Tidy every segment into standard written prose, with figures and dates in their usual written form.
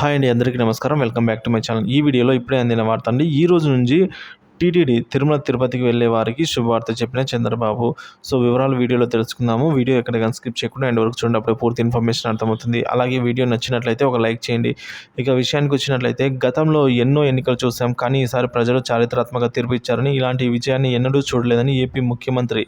Hi అండి, అందరికీ నమస్కారం. Welcome back to my channel. ఈ వీడియోలో ఇప్పుడే అందిన వార్త అండి. ఈ రోజు నుంచి టీటీడీ తిరుమల తిరుపతికి వెళ్ళే వారికి శుభవార్త చెప్పిన చంద్రబాబు. సో వివరాలు వీడియోలో తెలుసుకుందాము. వీడియో ఎక్కడ కానీ స్కిప్ చేయకుండా ఎండ్ వరకు చూడండి. అప్పుడే పూర్తి ఇన్ఫర్మేషన్ అర్థమవుతుంది. అలాగే వీడియో నచ్చినట్లయితే ఒక లైక్ చేయండి. ఇక విషయానికి వచ్చినట్లయితే గతంలో ఎన్నో ఎన్నికలు చూసాం, కానీ ఈసారి ప్రజలు చారిత్రాత్మక తీర్పు ఇచ్చారని, ఇలాంటి విజయాన్ని ఎన్నడూ చూడలేదని ఏపీ ముఖ్యమంత్రి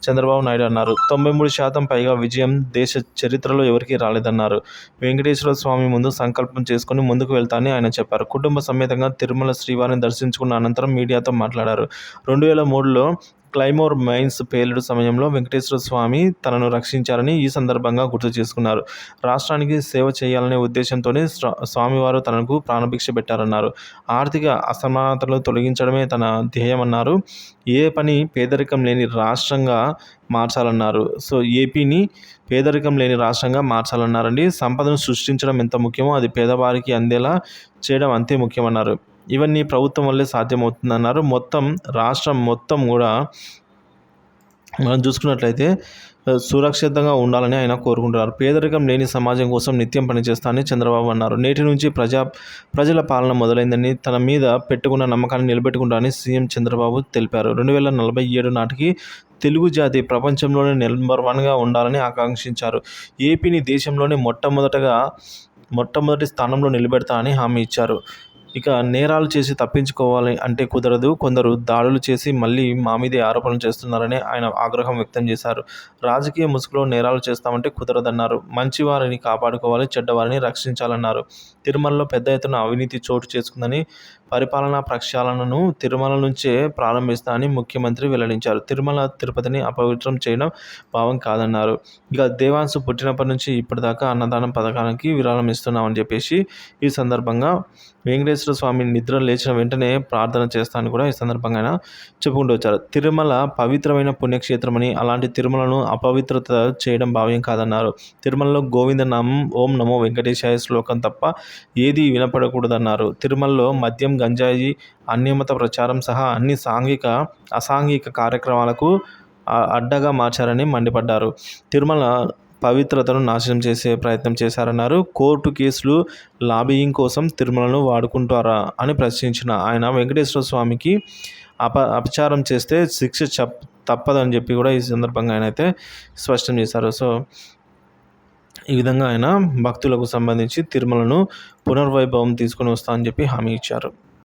చంద్రబాబు నాయుడు అన్నారు. 93% పైగా విజయం దేశ చరిత్రలో ఎవరికీ రాలేదన్నారు. వెంకటేశ్వర స్వామి ముందు సంకల్పం చేసుకుని ముందుకు వెళ్తానని ఆయన చెప్పారు. కుటుంబ సమేతంగా తిరుమల శ్రీవారిని దర్శించుకున్న అనంతరం మీడియాతో మాట్లాడారు. 2003లో క్లైమోర్ మైన్స్ పేలుడు సమయంలో వెంకటేశ్వర స్వామి తనను రక్షించారని ఈ సందర్భంగా గుర్తు చేసుకున్నారు. రాష్ట్రానికి సేవ చేయాలనే ఉద్దేశంతోనే స్వామివారు తనకు ప్రాణభిక్ష పెట్టారన్నారు. ఆర్థిక అసమానతలు తొలగించడమే తన ధ్యేయమన్నారు. ఏ పని పేదరికం లేని రాష్ట్రంగా మార్చాలన్నారు. సో ఏపీని పేదరికం లేని రాష్ట్రంగా మార్చాలన్నారండి. సంపదను సృష్టించడం ఎంత ముఖ్యమో అది పేదవారికి అందేలా చేయడం అంతే ముఖ్యమన్నారు. ఇవన్నీ ప్రభుత్వం వల్లే సాధ్యమవుతుందన్నారు. రాష్ట్రం మొత్తం కూడా మనం చూసుకున్నట్లయితే సురక్షితంగా ఉండాలని ఆయన కోరుకుంటున్నారు. పేదరికం లేని సమాజం కోసం నిత్యం పనిచేస్తానని చంద్రబాబు అన్నారు. నేటి నుంచి ప్రజల పాలన మొదలైందని, తన మీద పెట్టుకున్న నమ్మకాన్ని నిలబెట్టుకుంటారని సీఎం చంద్రబాబు తెలిపారు. 2047 నాటికి తెలుగు జాతి ప్రపంచంలోనే నెంబర్ 1గా ఉండాలని ఆకాంక్షించారు. ఏపీని దేశంలోనే మొట్టమొదటి స్థానంలో నిలబెడతానని హామీ ఇచ్చారు. ఇక నేరాలు చేసి తప్పించుకోవాలి అంటే కుదరదు. కొందరు దాడులు చేసి మళ్ళీ మా మీదే ఆరోపణలు చేస్తున్నారని ఆయన ఆగ్రహం వ్యక్తం చేశారు. రాజకీయ ముసుగులో నేరాలు చేస్తామంటే కుదరదన్నారు. మంచివారిని కాపాడుకోవాలి, చెడ్డవారిని రక్షించాలన్నారు. తిరుమలలో పెద్ద ఎత్తున అవినీతి చోటు చేసుకుందని, పరిపాలనా ప్రక్షాళనను తిరుమల నుంచే ప్రారంభిస్తానని ముఖ్యమంత్రి వెల్లడించారు. తిరుమల తిరుపతిని అపవిత్రం చేయడం భావం కాదన్నారు. ఇక దేవాంశు పుట్టినప్పటి నుంచి ఇప్పటిదాకా అన్నదానం పథకానికి విరాళం ఇస్తున్నామని చెప్పేసి ఈ సందర్భంగా వెంకటేశ్వర స్వామి నిద్ర లేచిన వెంటనే ప్రార్థన చేస్తానని కూడా ఈ సందర్భంగా ఆయన చెప్పుకుంటూ వచ్చారు. తిరుమల పవిత్రమైన పుణ్యక్షేత్రమని, అలాంటి తిరుమలను అపవిత్రత చేయడం భావ్యం కాదన్నారు. తిరుమలలో గోవిందనామం, ఓం నమో వెంకటేశాయ శ్లోకం తప్ప ఏదీ వినపడకూడదన్నారు. తిరుమలలో మద్యం, గంజాయి, అన్యమత ప్రచారం సహా అన్ని అసాంఘిక కార్యక్రమాలకు అడ్డగా మార్చారని మండిపడ్డారు. తిరుమల పవిత్రతను నాశనం చేసే ప్రయత్నం చేశారన్నారు. కోర్టు కేసులు, లాబియింగ్ కోసం తిరుమలను వాడుకుంటారా అని ప్రశ్నించిన ఆయన వెంకటేశ్వర స్వామికి అపచారం చేస్తే శిక్ష తప్పదని చెప్పి కూడా ఈ సందర్భంగా ఆయన అయితే స్పష్టం చేశారు. సో ఈ విధంగా ఆయన భక్తులకు సంబంధించి తిరుమలను పునర్వైభవం తీసుకొని వస్తా అని చెప్పి హామీ ఇచ్చారు.